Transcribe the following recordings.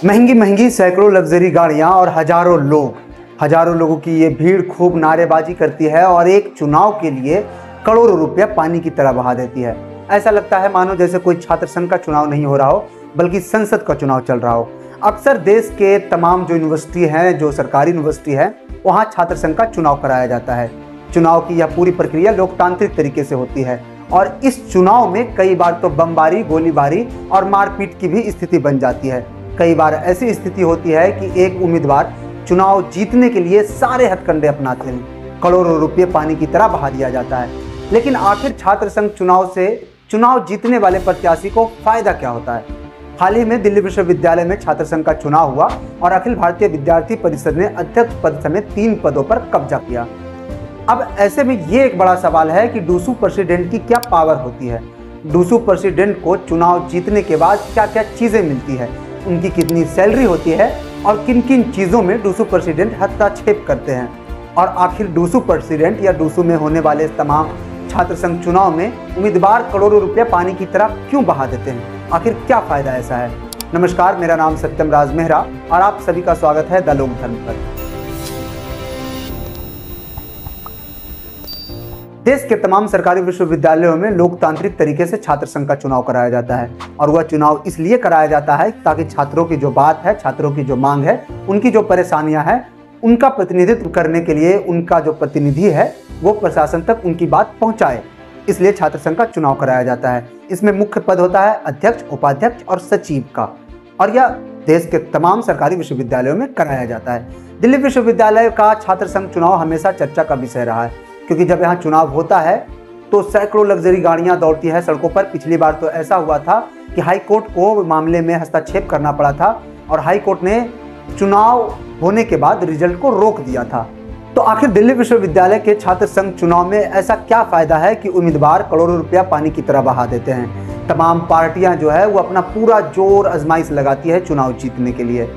महंगी महंगी सैकड़ों लग्जरी गाड़ियां और हजारों लोगों की ये भीड़ खूब नारेबाजी करती है और एक चुनाव के लिए करोड़ों रुपया पानी की तरह बहा देती है। ऐसा लगता है मानो जैसे कोई छात्र संघ का चुनाव नहीं हो रहा हो बल्कि संसद का चुनाव चल रहा हो। अक्सर देश के तमाम जो यूनिवर्सिटी हैं, जो सरकारी यूनिवर्सिटी है, वहाँ छात्र संघ का चुनाव कराया जाता है। चुनाव की यह पूरी प्रक्रिया लोकतांत्रिक तरीके से होती है और इस चुनाव में कई बार तो बमबारी, गोलीबारी और मारपीट की भी स्थिति बन जाती है। कई बार ऐसी स्थिति होती है कि एक उम्मीदवार चुनाव जीतने के लिए सारे हथकंडे अपनाते हैं, करोड़ों रुपये पानी की तरह बहा दिया जाता है। लेकिन आखिर छात्र संघ चुनाव से चुनाव जीतने वाले प्रत्याशी को फायदा क्या होता है? हाल ही में दिल्ली विश्वविद्यालय में छात्र संघ का चुनाव हुआ और अखिल भारतीय विद्यार्थी परिषद ने अध्यक्ष पद समेत 3 पदों पर कब्जा किया। अब ऐसे में ये एक बड़ा सवाल है कि डूसू प्रेसिडेंट की क्या पावर होती है? डूसू प्रेसिडेंट को चुनाव जीतने के बाद क्या क्या चीज़ें मिलती है, उनकी कितनी सैलरी होती है और किन किन चीज़ों में डूसू प्रेसिडेंट हस्तक्षेप करते हैं, और आखिर डूसू प्रेसिडेंट या डूसू में होने वाले तमाम छात्र संघ चुनाव में उम्मीदवार करोड़ों रुपया पानी की तरह क्यों बहा देते हैं? आखिर क्या फायदा ऐसा है? नमस्कार, मेरा नाम सत्यम राज मेहरा और आप सभी का स्वागत है द लोक धर्म पर। देश के तमाम सरकारी विश्वविद्यालयों में लोकतांत्रिक तरीके से छात्र संघ का चुनाव कराया जाता है और वह चुनाव इसलिए कराया जाता है ताकि छात्रों की जो बात है, छात्रों की जो मांग है, उनकी जो परेशानियां हैं, उनका प्रतिनिधित्व करने के लिए उनका जो प्रतिनिधि है वो प्रशासन तक उनकी बात पहुंचाए। इसलिए छात्र संघ का चुनाव कराया जाता है। इसमें मुख्य पद होता है अध्यक्ष, उपाध्यक्ष और सचिव का, और यह देश के तमाम सरकारी विश्वविद्यालयों में कराया जाता है। दिल्ली विश्वविद्यालय का छात्र संघ चुनाव हमेशा चर्चा का विषय रहा है, क्योंकि जब यहाँ चुनाव होता है तो सैकड़ों लग्जरी गाड़ियाँ दौड़ती है सड़कों पर। पिछली बार तो ऐसा हुआ था कि हाई कोर्ट को मामले में हस्तक्षेप करना पड़ा था और हाई कोर्ट ने चुनाव होने के बाद रिजल्ट को रोक दिया था। तो आखिर दिल्ली विश्वविद्यालय के छात्र संघ चुनाव में ऐसा क्या फायदा है कि उम्मीदवार करोड़ों रुपया पानी की तरह बहा देते हैं? तमाम पार्टियां जो है वो अपना पूरा जोर आजमाइश लगाती है चुनाव जीतने के लिए।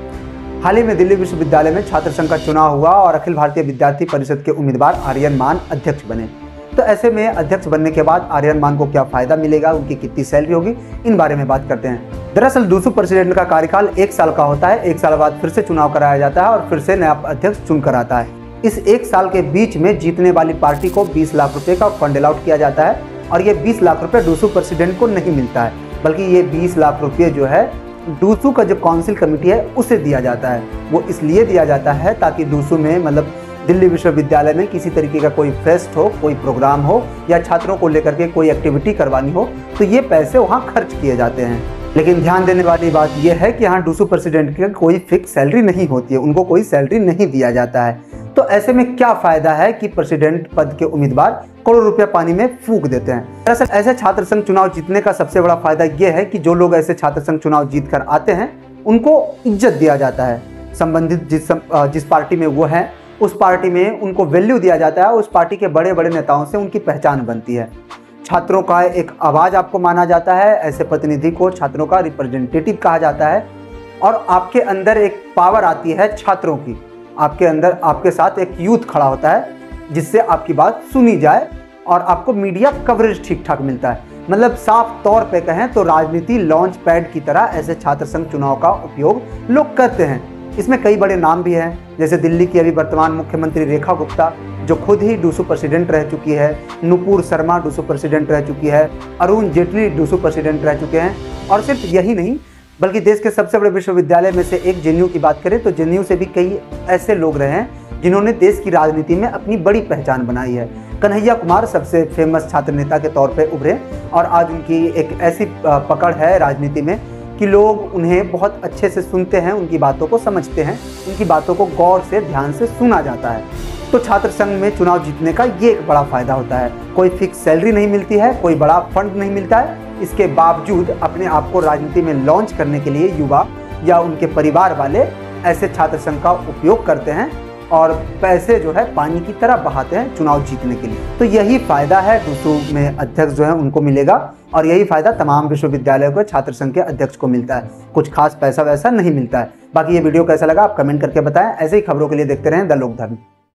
हाल ही में दिल्ली विश्वविद्यालय में छात्र संघ का चुनाव हुआ और अखिल भारतीय विद्यार्थी परिषद के उम्मीदवार आर्यन मान अध्यक्ष बने। तो ऐसे में अध्यक्ष बनने के बाद आर्यन मान को क्या फायदा मिलेगा, उनकी कितनी सैलरी होगी, इन बारे में बात करते हैं। दरअसल डूसू प्रेसिडेंट का कार्यकाल 1 साल का होता है। 1 साल बाद फिर से चुनाव कराया जाता है और फिर से नया अध्यक्ष चुनकर आता है। इस 1 साल के बीच में जीतने वाली पार्टी को 20 लाख रुपए का फंड अलॉट किया जाता है और ये 20 लाख रुपए डूसू प्रेसिडेंट को नहीं मिलता है, बल्कि ये 20 लाख रुपये जो है डूसू का जो काउंसिल कमेटी है उसे दिया जाता है। वो इसलिए दिया जाता है ताकि डूसू में, मतलब दिल्ली विश्वविद्यालय में किसी तरीके का कोई फेस्ट हो, कोई प्रोग्राम हो या छात्रों को लेकर के कोई एक्टिविटी करवानी हो तो ये पैसे वहाँ खर्च किए जाते हैं। लेकिन ध्यान देने वाली बात यह है कि यहाँ डूसू प्रेसिडेंट की कोई फिक्स सैलरी नहीं होती है, उनको कोई सैलरी नहीं दिया जाता है। तो ऐसे में क्या फायदा है कि प्रेसिडेंट पद के उम्मीदवार करोड़ों रुपया पानी में फूंक देते हैं? दरअसल ऐसे छात्र संघ चुनाव जीतने का सबसे बड़ा फायदा यह है कि जो लोग ऐसे छात्र संघ चुनाव जीत कर आते हैं उनको इज्जत दिया जाता है। संबंधित जिस पार्टी में वो है उस पार्टी में उनको वैल्यू दिया जाता है। उस पार्टी के बड़े बड़े नेताओं से उनकी पहचान बनती है। छात्रों का एक आवाज़ आपको माना जाता है। ऐसे प्रतिनिधि को छात्रों का रिप्रेजेंटेटिव कहा जाता है और आपके अंदर एक पावर आती है छात्रों की। आपके अंदर, आपके साथ एक यूथ खड़ा होता है जिससे आपकी बात सुनी जाए और आपको मीडिया कवरेज ठीक ठाक मिलता है। मतलब साफ तौर पे कहें तो राजनीति लॉन्च पैड की तरह ऐसे छात्र संघ चुनाव का उपयोग लोग करते हैं। इसमें कई बड़े नाम भी हैं, जैसे दिल्ली की अभी वर्तमान मुख्यमंत्री रेखा गुप्ता जो खुद ही डूसू प्रेसिडेंट रह चुकी है, नुपुर शर्मा डूसू प्रेसिडेंट रह चुकी है, अरुण जेटली डूसू प्रेसिडेंट रह चुके हैं। और सिर्फ यही नहीं बल्कि देश के सबसे बड़े विश्वविद्यालय में से एक जेएनयू की बात करें तो जेएनयू से भी कई ऐसे लोग रहे हैं जिन्होंने देश की राजनीति में अपनी बड़ी पहचान बनाई है। कन्हैया कुमार सबसे फेमस छात्र नेता के तौर पे उभरे और आज उनकी एक ऐसी पकड़ है राजनीति में कि लोग उन्हें बहुत अच्छे से सुनते हैं, उनकी बातों को समझते हैं, उनकी बातों को गौर से, ध्यान से सुना जाता है। तो छात्र संघ में चुनाव जीतने का ये एक बड़ा फायदा होता है। कोई फिक्स सैलरी नहीं मिलती है, कोई बड़ा फंड नहीं मिलता है। इसके बावजूद अपने आप को राजनीति में लॉन्च करने के लिए युवा या उनके परिवार वाले ऐसे छात्र संघ का उपयोग करते हैं और पैसे जो है पानी की तरह बहाते हैं चुनाव जीतने के लिए। तो यही फायदा है डूसू में अध्यक्ष जो है उनको मिलेगा और यही फायदा तमाम विश्वविद्यालयों को छात्र संघ के अध्यक्ष को मिलता है। कुछ खास पैसा वैसा नहीं मिलता है। बाकी ये वीडियो कैसा लगा आप कमेंट करके बताएं। ऐसे ही खबरों के लिए देखते रहें द लोक धर्म।